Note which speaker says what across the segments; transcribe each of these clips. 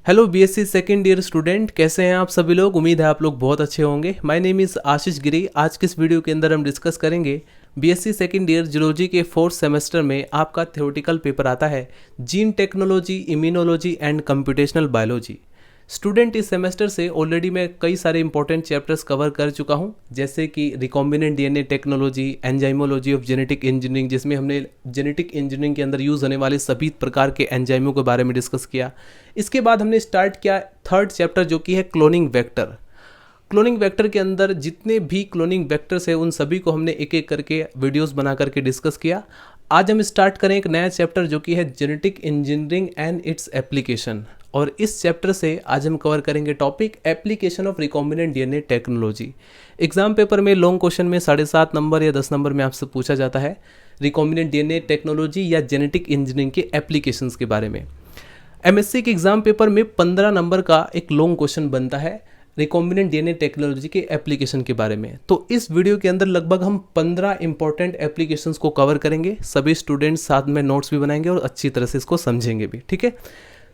Speaker 1: Hello BSc second year student, कैसे हैं आप सभी लोग। उम्मीद है आप लोग बहुत अच्छे होंगे। माय नेम इज़ आशीष गिरी। आज के इस वीडियो के अंदर हम डिस्कस करेंगे बीएससी सेकेंड ईयर जूलॉजी के फोर्थ सेमेस्टर में आपका थ्योरेटिकल पेपर आता है gene technology, immunology and computational biology. Student, इस सेमेस्टर से ऑलरेडी मैं कई सारे इंपॉर्टेंट चैप्टर्स कवर कर चुका हूं, जैसे कि recombinant DNA technology, enzymology of genetic engineering, जिसमें हमने जेनेटिक इंजीनियरिंग के अंदर यूज़ होने वाले सभी प्रकार के एंजाइमों के बारे में डिस्कस किया। इसके बाद हमने स्टार्ट किया थर्ड चैप्टर, जो कि है क्लोनिंग वेक्टर। क्लोनिंग वेक्टर के अंदर जितने भी क्लोनिंग वेक्टर्स है उन सभी को हमने एक एक करके वीडियोस बना करके डिस्कस किया। आज हम स्टार्ट करें एक नया चैप्टर, जो कि है genetic engineering and its application. और इस चैप्टर से आज हम कवर करेंगे topic application of recombinant DNA technology. Exam paper में लॉन्ग क्वेश्चन में 7.5 नंबर या 10 नंबर में आपसे पूछा जाता है रिकॉम्बिनेंट डीएनए टेक्नोलॉजी या जेनेटिक इंजीनियरिंग के एप्लीकेशंस के बारे में। एमएससी के एग्जाम पेपर में 15 नंबर का एक लॉन्ग क्वेश्चन बनता है रिकॉम्बिनेंट डीएनए टेक्नोलॉजी के एप्लीकेशन के बारे में। तो इस वीडियो के अंदर लगभग हम 15 इंपॉर्टेंट एप्लीकेशंस को कवर करेंगे। सभी स्टूडेंट्स साथ में नोट्स भी बनाएंगे और अच्छी तरह से इसको समझेंगे भी, ठीक है।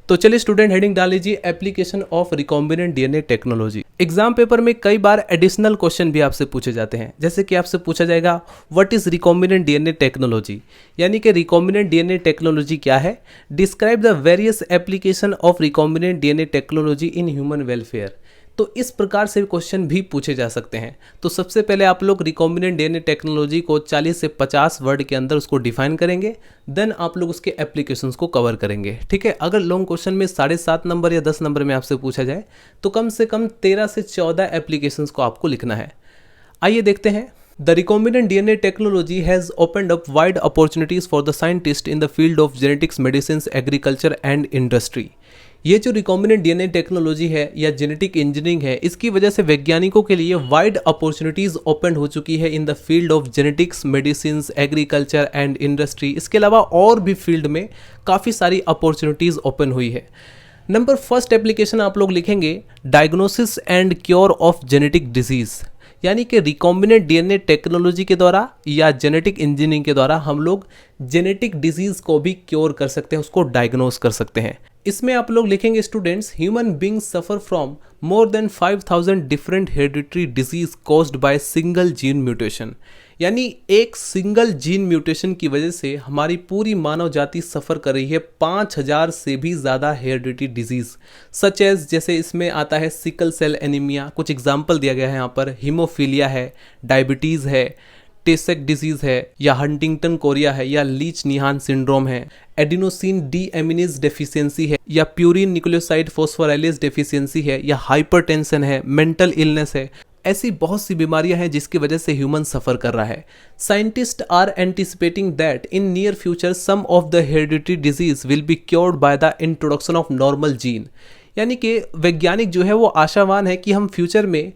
Speaker 1: तो चलिए स्टूडेंट, हेडिंग डाल लीजिए application of recombinant DNA technology. Exam paper में कई बार एडिशनल क्वेश्चन भी आपसे पूछे जाते हैं, जैसे कि आपसे पूछा जाएगा what is recombinant DNA technology, यानी कि रिकॉम्बिनेंट डीएनए टेक्नोलॉजी क्या है। Describe the various application of recombinant DNA technology in human welfare. तो इस प्रकार से क्वेश्चन भी पूछे जा सकते हैं। तो सबसे पहले आप लोग रिकॉम्बिनेंट डीएनए टेक्नोलॉजी को 40 से 50 वर्ड के अंदर उसको डिफाइन करेंगे, देन आप लोग उसके एप्लीकेशंस को कवर करेंगे, ठीक है। अगर लॉन्ग क्वेश्चन में 7.5 नंबर या 10 नंबर में आपसे पूछा जाए तो कम से कम 13 से 14 एप्लीकेशंस को आपको लिखना है। आइए देखते हैं। The recombinant DNA technology has opened up wide opportunities for the scientists in the field of genetics, medicines, agriculture and industry। ये जो रिकॉम्बिनेंट डीएनए टेक्नोलॉजी है या जेनेटिक इंजीनियरिंग है, इसकी वजह से वैज्ञानिकों के लिए वाइड अपॉर्चुनिटीज़ ओपन हो चुकी है in the field of genetics, medicines, agriculture and industry. इसके अलावा और भी फील्ड में काफ़ी सारी अपॉर्चुनिटीज़ ओपन हुई है। नंबर फर्स्ट एप्लीकेशन आप लोग लिखेंगे diagnosis and cure of genetic disease, यानी कि रिकॉम्बिनेंट डीएनए टेक्नोलॉजी के द्वारा या जेनेटिक इंजीनियरिंग के द्वारा हम लोग जेनेटिक डिजीज़ को भी क्योर कर सकते हैं, उसको डायग्नोस कर सकते हैं। इसमें आप लोग लिखेंगे students, human beings suffer from more than 5000 different hereditary disease caused by single gene mutation, यानी एक सिंगल जीन म्यूटेशन की वजह से हमारी पूरी मानव जाति सफ़र कर रही है 5000 से भी ज़्यादा हेरिडिटरी डिजीज़ सच एज, जैसे इसमें आता है सिकल सेल एनीमिया, कुछ एग्जाम्पल दिया गया है यहाँ पर, हीमोफीलिया है, डायबिटीज़ है, टेसेक डिजीज़ है, या हंटिंगटन कोरिया है, या लीच निहान सिंड्रोम है, एडिनोसिन डी एमिनेज डेफिशिएंसी है, या प्यूरिन न्यूक्लियोसाइड फॉस्फोराइलेज डेफिशिएंसी है, या हाइपरटेंशन है, मेंटल इलनेस है। ऐसी बहुत सी बीमारियां हैं जिसकी वजह से ह्यूमन सफ़र कर रहा है। Scientist are anticipating that in near future some of the hereditary disease will be cured by the introduction of normal gene, यानी कि वैज्ञानिक जो है वो आशावान है कि हम फ्यूचर में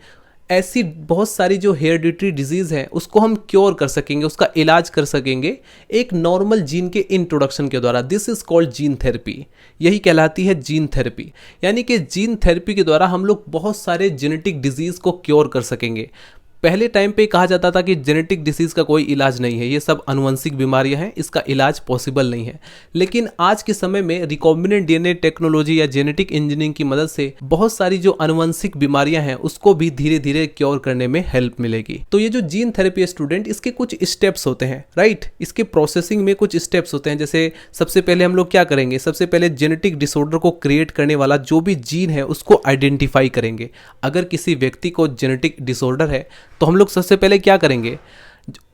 Speaker 1: ऐसी बहुत सारी जो हेरिडिटरी डिजीज़ हैं उसको हम क्योर कर सकेंगे, उसका इलाज कर सकेंगे एक नॉर्मल जीन के इंट्रोडक्शन के द्वारा। This is called gene therapy, यही कहलाती है जीन थेरेपी, यानी कि जीन थेरेपी के द्वारा हम लोग बहुत सारे जेनेटिक डिजीज़ को क्योर कर सकेंगे। पहले टाइम पे कहा जाता था कि जेनेटिक डिसीज़ का कोई इलाज नहीं है, ये सब आनुवंशिक बीमारियां हैं, इसका इलाज पॉसिबल नहीं है। लेकिन आज के समय में रिकॉम्बिनेंट डीएनए टेक्नोलॉजी या जेनेटिक इंजीनियरिंग की मदद से बहुत सारी जो आनुवंशिक बीमारियां हैं उसको भी धीरे धीरे क्योर करने में हेल्प मिलेगी। तो ये जो जीन थेरेपी है स्टूडेंट, इसके कुछ स्टेप्स होते हैं, राइट। इसके प्रोसेसिंग में कुछ स्टेप्स होते हैं। जैसे सबसे पहले हम लोग क्या करेंगे, सबसे पहले जेनेटिक डिसऑर्डर को क्रिएट करने वाला जो भी जीन है उसको आइडेंटिफाई करेंगे। अगर किसी व्यक्ति को जेनेटिक डिसऑर्डर है तो हम लोग सबसे पहले क्या करेंगे,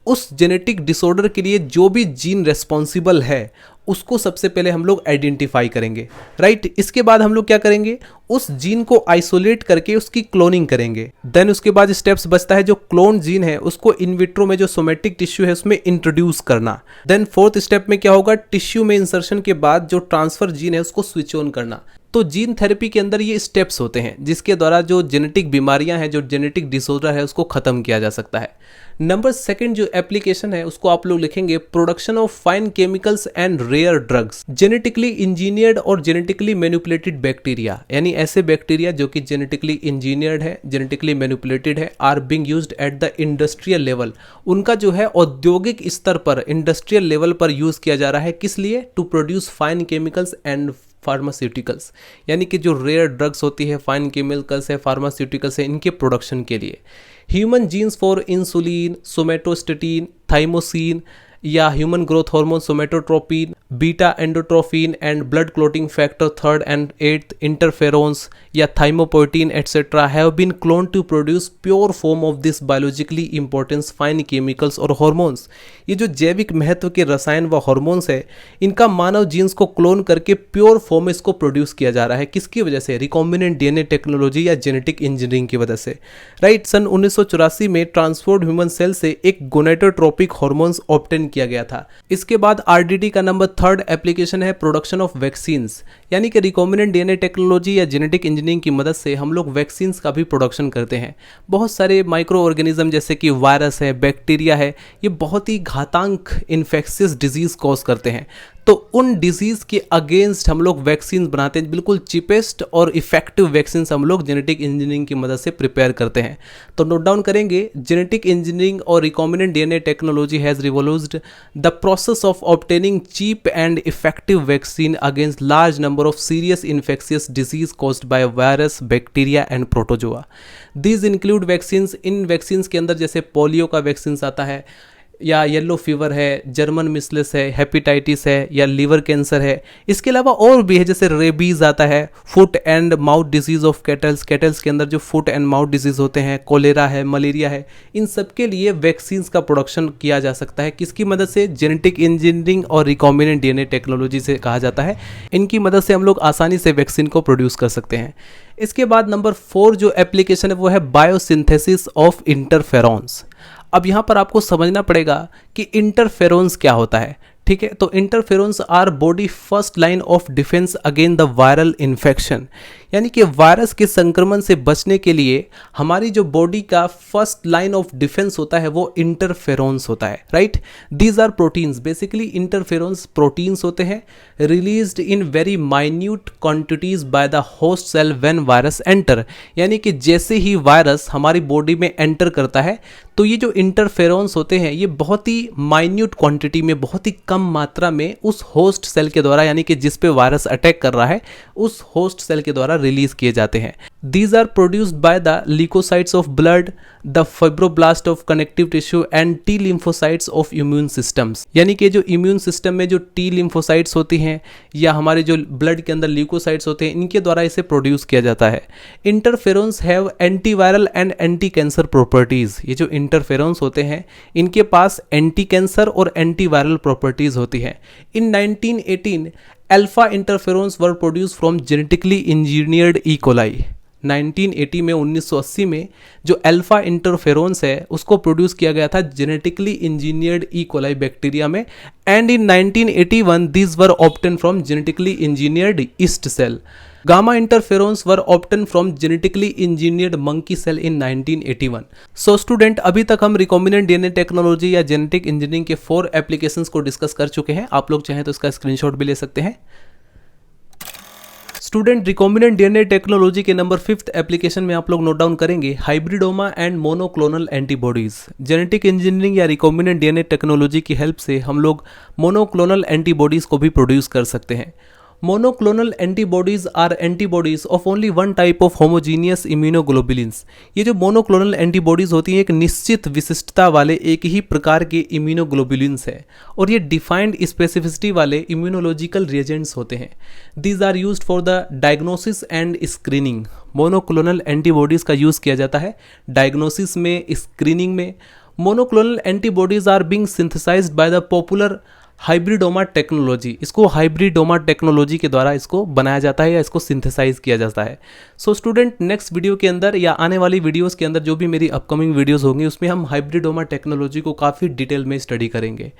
Speaker 1: उस जेनेटिक डिसऑर्डर के लिए जो भी जीन रेस्पॉन्सिबल है उसको सबसे पहले हम लोग आइडेंटिफाई करेंगे, राइट। इसके बाद हम लोग क्या करेंगे, उस जीन को आइसोलेट करके उसकी क्लोनिंग करेंगे। देन उसके बाद स्टेप्स बचता है, जो क्लोन जीन है उसको इन विट्रो में जो सोमेटिक टिश्यू है उसमें इंट्रोड्यूस करना। देन फोर्थ स्टेप में क्या होगा, टिश्यू में इंसर्शन के बाद जो ट्रांसफर जीन है उसको स्विच ऑन करना। तो जीन थेरेपी के अंदर ये स्टेप्स होते हैं जिसके द्वारा जो जेनेटिक बीमारियां हैं, जो जेनेटिक डिसऑर्डर है, उसको खत्म किया जा सकता है। नंबर सेकंड जो एप्लीकेशन है उसको आप लोग लिखेंगे production of fine chemicals and rare drugs, genetically engineered और जेनेटिकली मैनिपुलेटेड बैक्टीरिया, यानी ऐसे बैक्टीरिया जो कि जेनेटिकली इंजीनियर्ड है, जेनेटिकली मैनिपुलेटेड है, are being used at the industrial level. उनका जो है औद्योगिक स्तर पर, इंडस्ट्रियल लेवल पर यूज किया जा रहा है, किस लिए, to produce fine chemicals and pharmaceuticals, यानी कि जो रेयर ड्रग्स होती है, फाइन केमिकल्स है, फार्मास्यूटिकल्स है, इनके प्रोडक्शन के लिए। Human genes for insulin, somatostatin, thymosin या human growth hormone somatotropin, beta endorphin and blood clotting factor 3rd and 8th, interferons या thymopoietin etcetera have been clone to produce pure form of this biologically importance fine chemicals और hormones. ये जो जैविक महत्व के रसायन व हार्मोन्स है, इनका मानव जीन्स को क्लोन करके प्योर फॉर्म इसको प्रोड्यूस किया जा रहा है। किसकी वजह से? रिकॉम्बिनेंट डीएनए टेक्नोलॉजी या जेनेटिक इंजीनियरिंग की वजह से, राइट। सन 1984 में ट्रांसफॉर्म्ड ह्यूमन सेल से एक गोनेटोट्रोपिक हार्मोन्स ऑब्टेन किया गया था। इसके बाद आरडीटी का नंबर 3rd एप्लीकेशन है प्रोडक्शन ऑफ वैक्सीन्स, यानी कि रिकॉम्बिनेंट डीएनए टेक्नोलॉजी या जेनेटिक इंजीनियरिंग की मदद से हम लोग वैक्सीन्स का भी प्रोडक्शन करते हैं। बहुत सारे माइक्रो ऑर्गेनिज्म जैसे कि वायरस है, बैक्टीरिया है, ये बहुत ही घातक इन्फेक्शियस डिजीज कॉज करते हैं। तो उन डिजीज के अगेंस्ट हम लोग वैक्सीन बनाते हैं। बिल्कुल चीपेस्ट और इफेक्टिव वैक्सीन हम लोग जेनेटिक इंजीनियरिंग की मदद से प्रिपेयर करते हैं। तो नोट डाउन करेंगे, जेनेटिक इंजीनियरिंग और recombinant DNA technology has revolutionised the process of obtaining cheap and effective vaccine against large number of serious infectious disease caused by virus, bacteria and protozoa. These include vaccines, इन vaccines के अंदर जैसे polio का vaccine आता है, या yellow fever है, German measles है, हेपेटाइटिस है, या लीवर कैंसर है। इसके अलावा और भी है, जैसे रेबीज आता है, foot and mouth disease of kettles, kettles के अंदर जो फुट एंड माउथ डिजीज होते हैं, कोलेरा है, मलेरिया है। इन सब के लिए वैक्सीन्स का प्रोडक्शन किया जा सकता है। किसकी मदद से? जेनेटिक इंजीनियरिंग और रिकॉम्बिनेंट डीएनए टेक्नोलॉजी से कहा जाता है। इनकी मदद से हम लोग आसानी से वैक्सीन को प्रोड्यूस कर सकते हैं। इसके बाद नंबर 4 जो एप्लीकेशन है वो है बायोसिंथेसिस ऑफ इंटरफेरॉन्स। अब यहाँ पर आपको समझना पड़ेगा कि इंटरफेरोन्स क्या होता है, ठीक है। तो interferons our body first line of defence against the viral infection, यानी कि वायरस के संक्रमण से बचने के लिए हमारी जो बॉडी का फर्स्ट लाइन ऑफ डिफेंस होता है वो इंटरफेरोन्स होता है, right. These are proteins, basically interferons proteins होते हैं, released in very minute quantities by the host cell when virus enter, यानी कि जैसे ही वायरस हमारी बॉडी में एंटर करता है तो ये जो इंटरफेरोन्स होते हैं ये बहुत ही माइन्यूट क्वांटिटी में, बहुत ही कम मात्रा में उस होस्ट सेल के द्वारा, यानी कि जिस पे वायरस अटैक कर रहा है उस होस्ट सेल के द्वारा रिलीज किए जाते हैं। These are produced by the leucocytes of blood, the fibroblast of connective tissue and T lymphocytes of immune systems, यानी कि जो इम्यून सिस्टम में जो टी लिम्फोसाइट्स होती हैं या हमारे जो ब्लड के अंदर ल्यूकोसाइट्स होते हैं, इनके द्वारा इसे प्रोड्यूस किया जाता है। Interferons have antiviral and anti cancer properties. ये जो इंटरफेरोन्स होते हैं इनके पास एंटी कैंसर और एंटीवायरल प्रॉपर्टीज होती है। इन 1918 alpha interferons were produce from genetically engineered E coli. 1980 में 1980 में जो अल्फा इंटरफेरोन्स है उसको प्रोड्यूस किया गया था genetically engineered E coli bacteria में, and in 1981 these were obtain from genetically engineered yeast cell. Gamma interferons were obtain from genetically engineered monkey cell in 1981। So student, अभी तक हम रिकॉम्बिनेंट डीएनए टेक्नोलॉजी या genetic engineering के 4 applications को discuss कर चुके हैं। आप लोग चाहें तो इसका स्क्रीनशॉट भी ले सकते हैं। स्टूडेंट, रिकॉम्बिनेंट डीएनए टेक्नोलॉजी के नंबर 5th एप्लीकेशन में आप लोग नोट डाउन करेंगे hybridoma and monoclonal antibodies. Genetic engineering या रिकॉम्बिनेंट डीएनए टेक्नोलॉजी की हेल्प से हम लोग मोनोक्लोनल एंटीबॉडीज को भी प्रोड्यूस कर सकते हैं। Monoclonal antibodies are antibodies of only one type of homogeneous immunoglobulins. ये जो मोनोक्लोनल एंटीबॉडीज होती हैं एक निश्चित विशिष्टता वाले एक ही प्रकार के इम्यूनोग्लोबुलिन्स है और ये डिफाइंड स्पेसिफिसिटी वाले इम्यूनोलॉजिकल रिएजेंट्स होते हैं। These are used for the diagnosis and screening. Monoclonal antibodies का यूज किया जाता है डायग्नोसिस में, स्क्रीनिंग में। Monoclonal antibodies are being synthesised by the popular hybridoma technology. इसको हाइब्रिडोमा टेक्नोलॉजी के द्वारा इसको बनाया जाता है या इसको सिंथेसाइज किया जाता है। सो स्टूडेंट, नेक्स्ट वीडियो के अंदर या आने वाली वीडियोस के अंदर जो भी मेरी अपकमिंग वीडियोस होंगी उसमें हम हाइब्रिडोमा टेक्नोलॉजी को काफ़ी डिटेल में स्टडी करेंगे।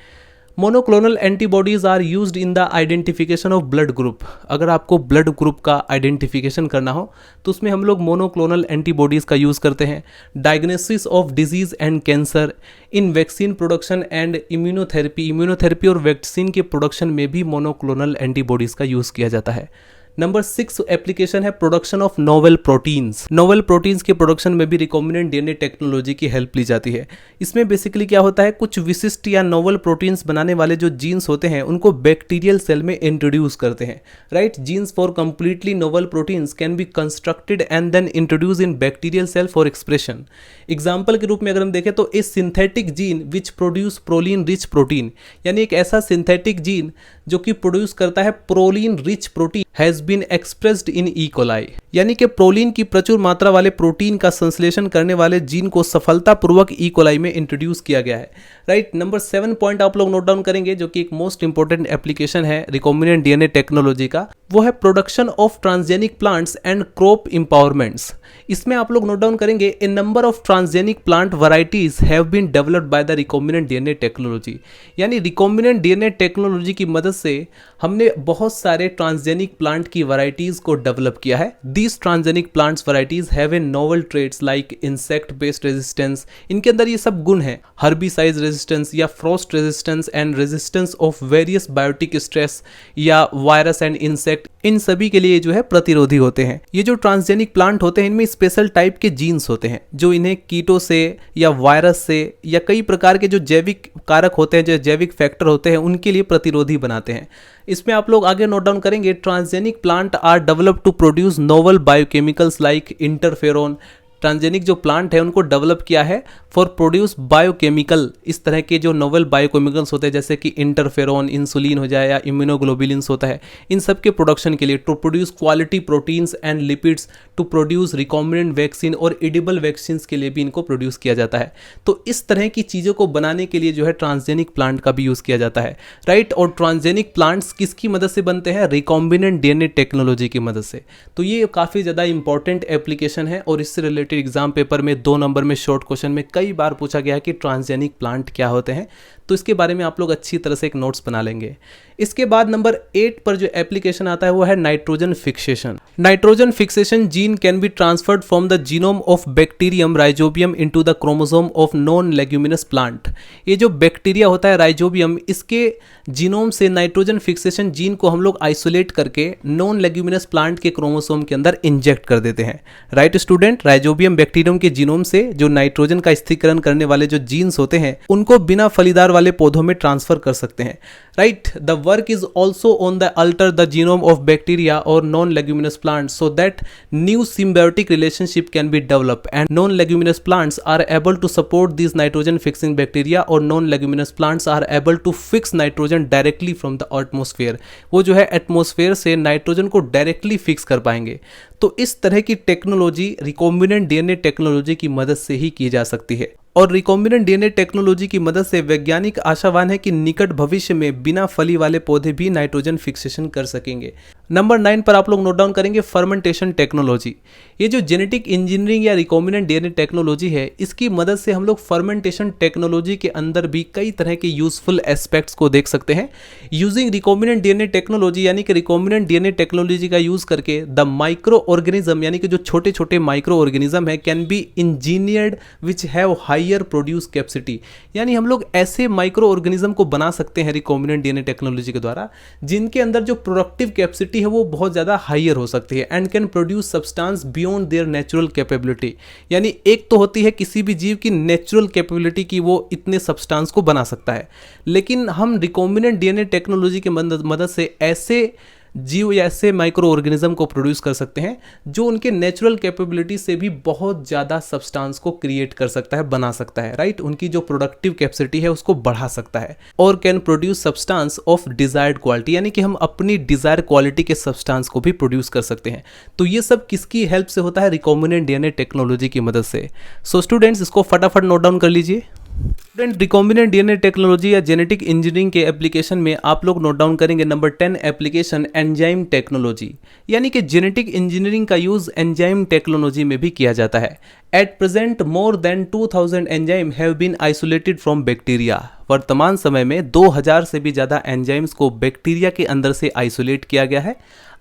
Speaker 1: Monoclonal antibodies are used in the identification of blood group. अगर आपको ब्लड ग्रुप का आइडेंटिफिकेशन करना हो तो उसमें हम लोग मोनोक्लोनल एंटीबॉडीज़ का यूज़ करते हैं। Diagnosis of disease and cancer, in vaccine production and immunotherapy और वैक्सीन के प्रोडक्शन में भी मोनोक्लोनल एंटीबॉडीज़ का यूज़ किया जाता है। नंबर 6 एप्लीकेशन है production of novel proteins. Novel proteins के प्रोडक्शन में भी रिकॉम्बिनेंट डीएनए टेक्नोलॉजी की हेल्प ली जाती है। इसमें बेसिकली क्या होता है, कुछ विशिष्ट या नोवेल प्रोटीन्स बनाने वाले जो जीन्स होते हैं उनको बैक्टीरियल सेल में इंट्रोड्यूस करते हैं, right. Genes for completely novel proteins can be constructed and then introduce in bacterial cell for expression. Example के रूप में अगर हम देखें तो a synthetic gene which produce proline rich protein, यानी एक ऐसा सिंथेटिक जीन जो कि प्रोड्यूस करता है proline rich protein has been expressed in E coli, यानी कि प्रोलीन की प्रचुर मात्रा वाले प्रोटीन का संश्लेषण करने वाले जीन को सफलतापूर्वक ई कोलाई में इंट्रोड्यूस किया गया है, राइट। नंबर 7 पॉइंट आप लोग नोट डाउन करेंगे जो कि एक मोस्ट इंपॉर्टेंट एप्लीकेशन है रिकॉम्बिनेंट डीएनए टेक्नोलॉजी का, वो है production of transgenic plants and crop empowerments. इसमें आप लोग नोट डाउन करेंगे a number of transgenic plant varieties have been developed by the recombinant DNA technology, यानी रिकॉम्बिनेंट डीएनए टेक्नोलॉजी की मदद से हमने बहुत सारे ट्रांसजेनिक प्लांट की वैरायटीज को डेवलप किया है। These transgenic plants varieties have a novel traits like insect based resistance, इनके अंदर ये सब गुण हैं, हर्बिसाइड रेजिस्टेंस या frost resistance and resistance of various biotic stress या वायरस एंड इंसेक्ट, इन सभी के लिए जो है प्रतिरोधी होते हैं। ये जो ट्रांसजेनिक प्लांट होते हैं इनमें स्पेशल टाइप के जीन्स होते हैं जो इन्हें कीटों से या वायरस से या कई प्रकार के जो जैविक कारक होते हैं, जो जैविक फैक्टर होते हैं, उनके लिए प्रतिरोधी बनाते हैं। इसमें आप लोग आगे नोट डाउन करेंगे transgenic plant are developed to produce novel biochemicals like interferon. Transgenic जो प्लांट है उनको डेवलप किया है फॉर प्रोड्यूस बायोकेमिकल, इस तरह के जो नोवेल बायोकेमिकल्स होते हैं जैसे कि इंटरफेरोन, इंसुलिन हो जाए या इम्यूनोग्लोबुलिन्स होता है, इन सब के प्रोडक्शन के लिए to produce quality proteins and lipids, to produce recombinant vaccine और एडिबल वैक्सीन के लिए भी इनको प्रोड्यूस किया जाता है। तो इस तरह की चीज़ों को बनाने के लिए जो है ट्रांसजेनिक प्लांट का भी यूज़ किया जाता है, राइट। और ट्रांसजेनिक प्लांट्स किसकी मदद से बनते हैं, रिकॉम्बिनेंट डीएनए टेक्नोलॉजी की मदद से। तो ये काफ़ी ज़्यादा इंपॉर्टेंट एप्लीकेशन है और इससे रिलेटेड एग्जाम पेपर में 2 नंबर में शॉर्ट क्वेश्चन में कई बार पूछा गया कि ट्रांसजेनिक प्लांट क्या होते हैं, तो इसके बारे में आप लोग अच्छी तरह से एक नोट्स बना लेंगे। इसके बाद नंबर 8 पर जो एप्लीकेशन आता है वो है nitrogen fixation. Nitrogen fixation gene can be transferred from the genome of bacterium rhizobium into the chromosome of non leguminous plant. ये जो बैक्टीरिया होता है राइजोबियम, इसके जीनोम से नाइट्रोजन फिक्सेशन जीन को हम लोग आइसोलेट करके नॉन लेग्यूमिनस प्लांट के क्रोमोसोम के अंदर इंजेक्ट कर देते हैं, राइट स्टूडेंट। राइजोबियम बैक्टीरियम के जीनोम से जो नाइट्रोजन का स्थिरीकरण करने वाले जो जीन्स होते हैं उनको बिना फलीदार वाले पौधों में ट्रांसफर कर सकते हैं, right. The work is also on the alter the genome of bacteria और non leguminous plant so that new symbiotic relationship can be developed and non-leguminous plants are able to support these nitrogen fixing bacteria और non-leguminous plants are able to fix nitrogen directly from the atmosphere। वो जो है atmosphere से nitrogen को directly fix कर पाएंगे। तो इस तरह की टेक्नोलॉजी रिकॉम्बिनेंट डीएनए टेक्नोलॉजी की मदद से ही की जा सकती है और रिकॉम्बिनेंट डीएनए टेक्नोलॉजी की मदद से वैज्ञानिक आशावान है कि निकट भविष्य में बिना फली वाले पौधे भी नाइट्रोजन फिक्सेशन कर सकेंगे। नंबर 9 पर आप लोग नोट डाउन करेंगे फर्मेंटेशन टेक्नोलॉजी। ये जो जेनेटिक इंजीनियरिंग या रिकॉम्बिनेंट डीएनए टेक्नोलॉजी है, इसकी मदद से हम लोग फर्मेंटेशन टेक्नोलॉजी के अंदर भी कई तरह के यूजफुल एस्पेक्ट्स को देख सकते हैं। यूजिंग रिकॉम्बिनेंट डीएनए टेक्नोलॉजी यानी कि रिकॉम्बिनेंट डीएनए टेक्नोलॉजी का यूज करके द माइक्रो ऑर्गेनिज्म यानी कि जो छोटे छोटे माइक्रो ऑर्गेनिज्म है can be engineered which have higher produce capacity, यानी हम लोग ऐसे माइक्रो ऑर्गेनिज्म को बना सकते हैं रिकॉम्बिनेंट डीएनए टेक्नोलॉजी के द्वारा जिनके अंदर जो प्रोडक्टिव कैपेसिटी है वो बहुत ज़्यादा हायर हो सकती है and can produce substance beyond their natural capability. यानी एक तो होती है किसी भी जीव की नेचुरल कैपेबिलिटी की वो इतने सब्सटेंस को बना सकता है, लेकिन हम रिकॉम्बिनेंट डीएनए टेक्नोलॉजी की मदद से ऐसे जीव या ऐसे माइक्रो ऑर्गेनिज्म को प्रोड्यूस कर सकते हैं जो उनके नेचुरल कैपेबिलिटी से भी बहुत ज़्यादा सब्सटेंस को क्रिएट कर सकता है, बना सकता है, राइट। उनकी जो प्रोडक्टिव कैपेसिटी है उसको बढ़ा सकता है और can produce substance of desired quality, यानी कि हम अपनी डिजायर क्वालिटी के सब्सटेंस को भी प्रोड्यूस कर सकते हैं। तो ये सब किसकी हेल्प से होता है, रिकॉम्बिनेंट डीएनए टेक्नोलॉजी की मदद से। सो स्टूडेंट्स इसको फटाफट नोट डाउन कर लीजिए। स्टूडेंट रिकॉम्बिनेंट डीएनए टेक्नोलॉजी या जेनेटिक इंजीनियरिंग के एप्लीकेशन में आप लोग नोट डाउन करेंगे नंबर 10 एप्लीकेशन एंजाइम टेक्नोलॉजी, यानी कि जेनेटिक इंजीनियरिंग का यूज एंजाइम टेक्नोलॉजी में भी किया जाता है। At present more than 2000 enzyme have been isolated from bacteria. वर्तमान समय में 2000 से भी ज़्यादा एंजाइम्स को बैक्टीरिया के अंदर से आइसोलेट किया गया है।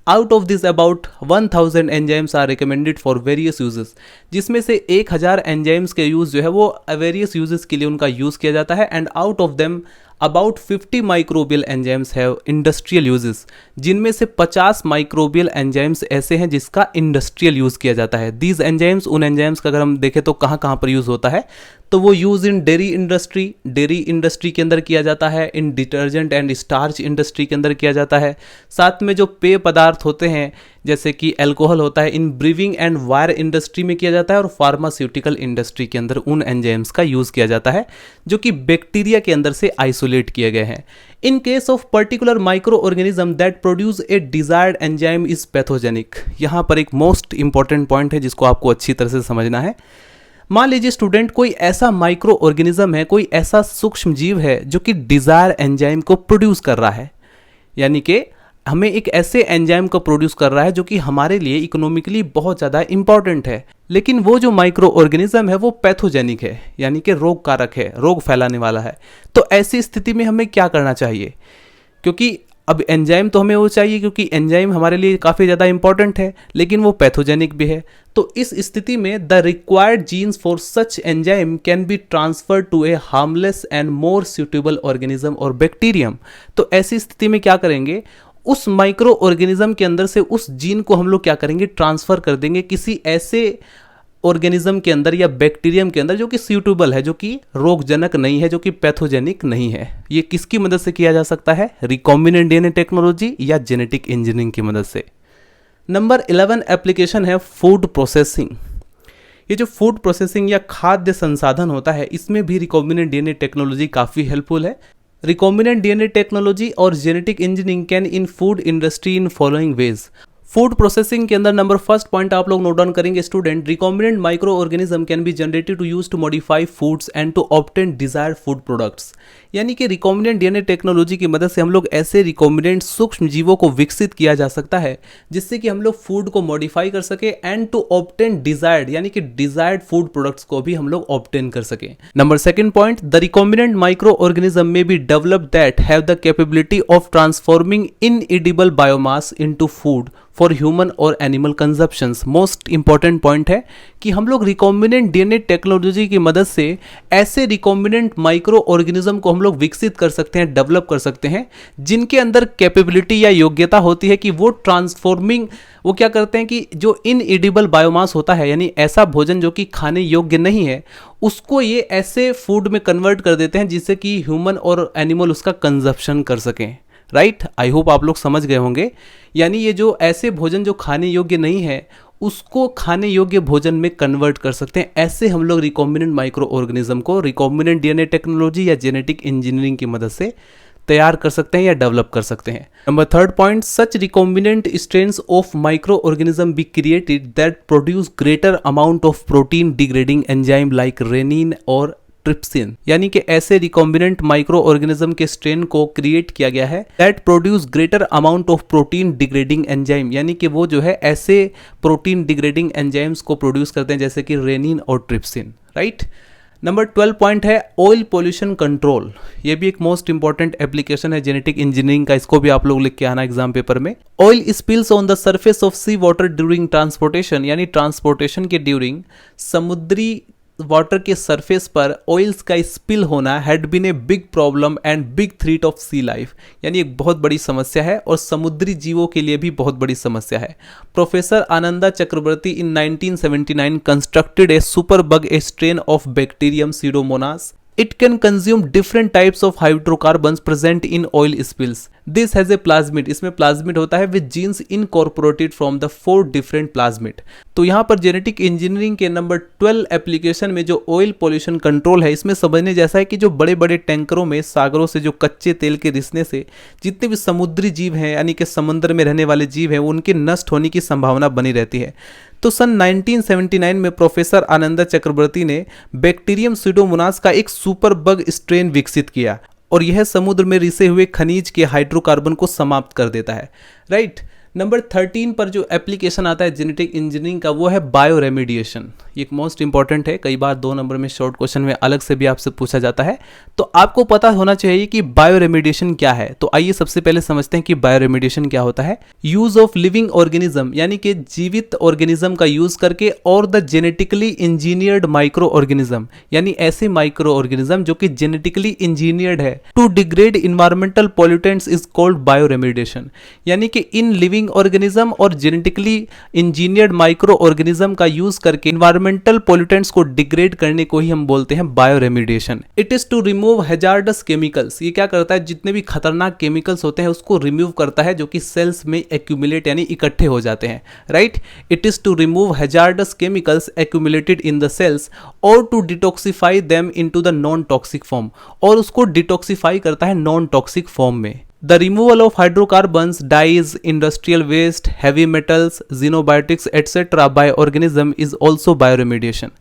Speaker 1: Out of this about 1000 enzymes are recommended for various uses, जिसमें से 1000 एंजाइम्स के यूज़ जो है वो वेरियस यूजेस के लिए उनका यूज़ किया जाता है। And out of them about 50 microbial enzymes have industrial uses, जिनमें से 50 माइक्रोबियल एंजाइम्स ऐसे हैं जिसका इंडस्ट्रियल यूज किया जाता है। दीज एंजाइम्स, उन एंजाइम्स का अगर हम देखें तो कहाँ कहाँ पर यूज होता है, तो वो यूज इन डेयरी इंडस्ट्री के अंदर किया जाता है, इन डिटर्जेंट एंड स्टार्च इंडस्ट्री के अंदर किया जाता है, साथ में जो पेय पदार्थ होते हैं जैसे कि अल्कोहल होता है, इन ब्रीविंग एंड वायर इंडस्ट्री में किया जाता है, और फार्मास्यूटिकल इंडस्ट्री के अंदर उन एंजाइम्स का यूज किया जाता है जो कि बैक्टीरिया के अंदर से आइसोलेट किए गए हैं। In case of particular micro organism that produce a desired enzyme is pathogenic. यहां पर एक मोस्ट इंपॉर्टेंट पॉइंट है जिसको आपको अच्छी तरह से समझना है। मान लीजिए स्टूडेंट, कोई ऐसा माइक्रो ऑर्गेनिज्म है, कोई ऐसा सूक्ष्म जीव है जो कि डिजायर एंजाइम को प्रोड्यूस कर रहा है, यानी कि हमें एक ऐसे एंजाइम को प्रोड्यूस कर रहा है जो कि हमारे लिए इकोनॉमिकली बहुत ज़्यादा इंपॉर्टेंट है, लेकिन वो जो माइक्रो ऑर्गेनिज्म है वो पैथोजेनिक है, यानी कि रोग कारक है, रोग फैलाने वाला है। तो ऐसी स्थिति में हमें क्या करना चाहिए, क्योंकि अब एंजाइम तो हमें वो चाहिए क्योंकि एंजाइम हमारे लिए काफ़ी ज़्यादा इंपॉर्टेंट है, लेकिन वो पैथोजेनिक भी है। तो इस स्थिति में the required genes for such enzyme can be transfer to a harmless and more suitable organism or bacterium. तो ऐसी स्थिति में क्या करेंगे, उस माइक्रो ऑर्गेनिज्म के अंदर से उस जीन को हम लोग क्या करेंगे, ट्रांसफर कर देंगे किसी ऐसे ऑर्गेनिज्म के अंदर या बैक्टीरियम के अंदर जो कि सूटेबल है, जो कि रोगजनक नहीं है, जो कि पैथोजेनिक नहीं है। ये किसकी मदद से किया जा सकता है, रिकॉम्बिनेंट डीएनए टेक्नोलॉजी या जेनेटिक इंजीनियरिंग की मदद से। नंबर 11 एप्लीकेशन है फूड प्रोसेसिंग। ये जो फूड प्रोसेसिंग या खाद्य संसाधन होता है, इसमें भी रिकॉम्बिनेंट डीएनए टेक्नोलॉजी काफ़ी हेल्पफुल है। रिकॉम्बिनेंट डीएनए टेक्नोलॉजी और genetic engineering can in food industry in following ways. Food processing के अंदर नंबर फर्स्ट पॉइंट आप लोग नोट डाउन करेंगे student, recombinant micro organism can be generated to use to modify foods and to obtain desired food products. यानी कि recombinant DNA technology की मदद से हम लोग ऐसे रिकॉम्बिनेंट सूक्ष्म जीवों को विकसित किया जा सकता है जिससे कि हम लोग फूड को मॉडिफाई कर सके एंड टू ऑब्टेन डिजायर्ड, यानी कि डिजायर्ड फूड प्रोडक्ट्स को भी हम लोग ऑब्टेन कर सके। Number second point, the recombinant micro organism may be develop that have the capability of transforming inedible biomass into food for human और animal consumptions. Most important point है कि हम लोग रिकॉम्बिनेंट डीएनए टेक्नोलॉजी की मदद से ऐसे रिकॉम्बिनेंट माइक्रो ऑर्गेनिज्म को हम लोग विकसित कर सकते हैं, डेवलप कर सकते हैं, जिनके अंदर कैपेबिलिटी या योग्यता होती है कि वो ट्रांसफॉर्मिंग, वो क्या करते हैं कि जो इनएडिबल बायोमास होता है, यानी ऐसा भोजन जो कि खाने योग्य नहीं है, उसको ये ऐसे फूड में कन्वर्ट कर देते हैं जिससे कि ह्यूमन और एनिमल उसका कंजप्शन कर सकें। राइट, आई होप आप लोग समझ गए होंगे। यानी ये जो ऐसे भोजन जो खाने योग्य नहीं है उसको खाने योग्य भोजन में कन्वर्ट कर सकते हैं। ऐसे हम लोग रिकॉम्बिनेंट माइक्रो ऑर्गेनिज्म को रिकॉम्बिनेंट डीएनए टेक्नोलॉजी या जेनेटिक इंजीनियरिंग की मदद से तैयार कर सकते हैं या डेवलप कर सकते हैं। Number third point, such recombinant strains of microorganism be created that produce greater amount of protein degrading enzyme like rennin और ट्रिप्सिन। यानी कि ऐसे रिकॉम्बिनेंट माइक्रो ऑर्गेनिज्म के स्ट्रेन को क्रिएट किया गया है that produce greater amount of protein degrading enzyme, यानी कि वो जो है ऐसे प्रोटीन डिग्रेडिंग एंजाइम्स को प्रोड्यूस करते हैं जैसे कि रेनिन और ट्रिप्सिन। राइट। नंबर 12 पॉइंट है ऑयल पोल्यूशन कंट्रोल। ये भी एक मोस्ट इंपॉर्टेंट एप्लीकेशन है जेनेटिक इंजीनियरिंग का, इसको भी आप लोग लिख के आना एग्जाम पेपर में। Oil spills on the surface of sea water during transportation, यानी ट्रांसपोर्टेशन के ड्यूरिंग समुद्री वाटर के सरफेस पर ऑयल्स का स्पिल होना had been a big problem and big threat of sea life, यानी एक बहुत बड़ी समस्या है और समुद्री जीवों के लिए भी बहुत बड़ी समस्या है। Professor Ananda Chakrabarty in 1979 constructed a super bug a strain of bacterium pseudomonas. It can consume different types of hydrocarbons present in oil spills. This has a plasmid. इसमें plasmid होता है with genes incorporated from the 4 different plasmid. तो यहाँ पर genetic engineering के number 12 application में जो oil pollution control है, इसमें समझने जैसा है कि जो बड़े बड़े टैंकरों में सागरों से जो कच्चे तेल के रिसने से जितने भी समुद्री जीव हैं, यानी कि समुद्र में रहने वाले जीव हैं, उनके नष्ट होने की संभावना बनी रहती है। तो सन 1979 में प्रोफेसर आनंदा चक्रवर्ती ने बैक्टीरियम सीडोमोनास का एक सुपर बग स्ट्रेन विकसित किया और यह समुद्र में रिसे हुए खनिज के हाइड्रोकार्बन को समाप्त कर देता है। राइट। नंबर 13 पर जो एप्लीकेशन आता है जेनेटिक इंजीनियरिंग का वो है बायो रेमिडिएशन। ये एक मोस्ट इंपॉर्टेंट है, कई बार 2 नंबर में शॉर्ट क्वेश्चन में अलग से भी आपसे पूछा जाता है, तो आपको पता होना चाहिए कि बायो रेमिडिएशन क्या है। तो आइए सबसे पहले समझते हैं कि बायो रेमिडिएशन क्या होता है। यूज ऑफ लिविंग ऑर्गेनिज्म यानी कि जीवित ऑर्गेनिज्म का यूज करके और the genetically engineered micro organism यानी ऐसे माइक्रो ऑर्गेनिज्म जो कि जेनेटिकली इंजीनियर्ड है to degrade environmental pollutants is called bioremediation. यानी कि इन लिविंग ऑर्गेनिज्म और जेनेटिकली इंजीनियर्ड माइक्रो ऑर्गेनिज्म का यूज करके इन्वायरमेंटल पॉल्यूटेंट्स को डिग्रेड करने को ही हम बोलते हैं bioremediation. It is to remove hazardous chemicals. ये क्या करता है, जितने भी खतरनाक केमिकल्स होते हैं उसको रिमूव करता है जो कि सेल्स में एक्यूमुलेट यानी इकट्ठे हो जाते हैं, right. It is to remove hazardous chemicals accumulated in the cells और to detoxify them into the non toxic form, और उसको डिटॉक्सिफाई करता है नॉन टॉक्सिक फॉर्म में। The removal of hydrocarbons, dyes, industrial waste, heavy metals, xenobiotics etc. by organism is also bioremediation।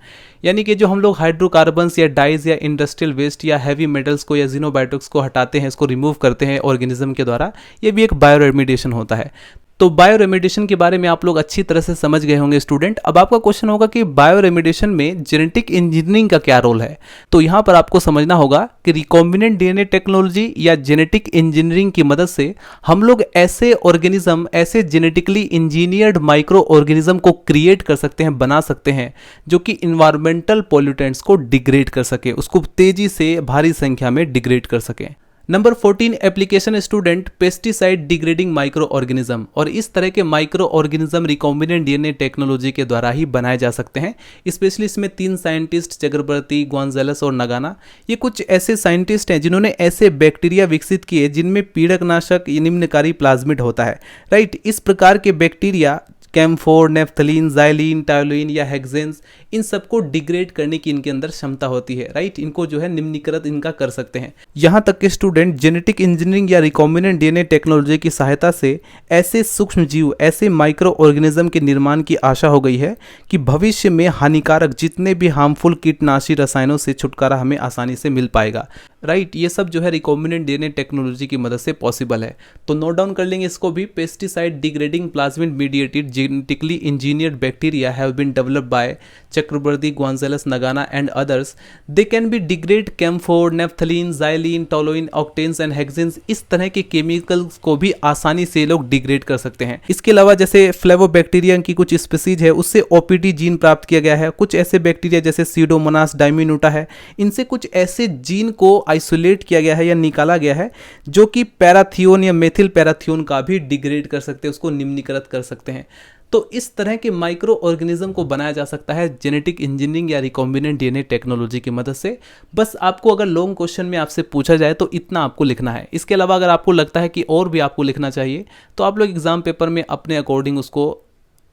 Speaker 1: यानी कि जो हम लोग हाइड्रोकार्बन्स या डाइज या इंडस्ट्रियल वेस्ट या हैवी मेटल्स को या जीनोबायोटिक्स को हटाते हैं, इसको रिमूव करते हैं ऑर्गेनिज्म के द्वारा, ये भी एक बायोरेमिडिएशन होता है। तो बायोरेमिडिएशन के बारे में आप लोग अच्छी तरह से समझ गए होंगे स्टूडेंट। अब आपका क्वेश्चन होगा कि बायोरेमिडिएशन में जेनेटिक इंजीनियरिंग का क्या रोल है। तो यहाँ पर आपको समझना होगा कि रिकॉम्बिनेंट डीएनए टेक्नोलॉजी या जेनेटिक इंजीनियरिंग की मदद से हम लोग ऐसे ऑर्गेनिज्म, ऐसे जेनेटिकली इंजीनियर्ड माइक्रो ऑर्गेनिज्म को क्रिएट कर सकते हैं, बना सकते हैं, जो कि इन्वायरमेंटल पॉल्यूटेंट्स को डिग्रेड कर सके, उसको तेजी से भारी संख्या में डिग्रेड कर सके। Number 14 application student pesticide degrading micro organism. और इस तरह के micro organism recombinant DNA technology के द्वारा ही बनाए जा सकते हैं। स्पेशली इसमें 3 साइंटिस्ट चक्रवर्ती, गोंजालेस और नगाना, ये कुछ ऐसे साइंटिस्ट हैं जिन्होंने ऐसे बैक्टीरिया विकसित किए जिनमें पीड़कनाशक निम्नकारी प्लाज्मिड होता है, राइट। इस प्रकार के बैक्टीरिया कैम्फोर, नेफ्थलीन, जाइलिन, टायोलिन या हेक्सेन्स, इन सबको डिग्रेड करने की इनके अंदर क्षमता होती है, राइट। इनको जो है निम्नीकृत इनका कर सकते हैं। यहाँ तक कि स्टूडेंट जेनेटिक इंजीनियरिंग या रिकॉम्बिनेंट डीएनए टेक्नोलॉजी की सहायता से ऐसे सूक्ष्म जीव, ऐसे माइक्रो ऑर्गेनिज्म के निर्माण की आशा हो गई है कि भविष्य में हानिकारक जितने भी हार्मफुल कीटनाशी रसायनों से छुटकारा हमें आसानी से मिल पाएगा, राइट। ये सब जो है रिकॉम्बिनेंट डीएनए टेक्नोलॉजी की मदद से पॉसिबल है। तो नोट डाउन कर लेंगे इसको भी। Pesticide degrading plasmid mediated genetically engineered bacteria have been developed by Chakraborty, Gonzalez, Nagana and others. They can be degrade camphor, naphthalene, xylene, toluene, octanes and hexanes। इस तरह के केमिकल्स को भी आसानी से लोग डिग्रेड कर सकते हैं। इसके अलावा जैसे फ्लेवोबैक्टीरिया की कुछ स्पीसीज है उससे ओपीडी जीन प्राप्त किया गया है। कुछ ऐसे बैक्टीरिया जैसे सीडोमोनास डाइमिनुटा है, इनसे कुछ ऐसे जीन को आइसोलेट किया गया है या निकाला गया है जो कि पैराथियोन या मेथिल पैराथियोन का भी डिग्रेड कर सकते हैं, उसको निम्नीकृत कर सकते हैं। तो इस तरह के माइक्रो ऑर्गेनिज्म को बनाया जा सकता है जेनेटिक इंजीनियरिंग या रिकॉम्बिनेंट डीएनए टेक्नोलॉजी की मदद से। बस आपको अगर लॉन्ग क्वेश्चन में आपसे पूछा जाए तो इतना आपको लिखना है। इसके अलावा अगर आपको लगता है कि और भी आपको लिखना चाहिए तो आप लोग एग्जाम पेपर में अपने अकॉर्डिंग उसको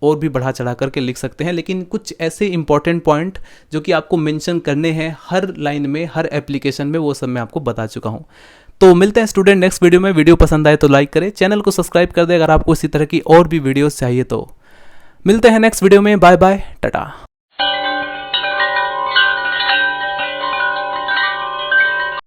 Speaker 1: और भी बढ़ा चढ़ा करके लिख सकते हैं। लेकिन कुछ ऐसे इंपॉर्टेंट पॉइंट जो कि आपको मेंशन करने हैं हर लाइन में, हर एप्लीकेशन में, वो सब मैं आपको बता चुका हूँ। तो मिलते हैं स्टूडेंट नेक्स्ट वीडियो में। वीडियो पसंद आए तो लाइक करें, चैनल को सब्सक्राइब कर दें अगर आपको इसी तरह की और भी वीडियोस चाहिए तो। मिलते हैं नेक्स्ट वीडियो में। Bye bye, Tata.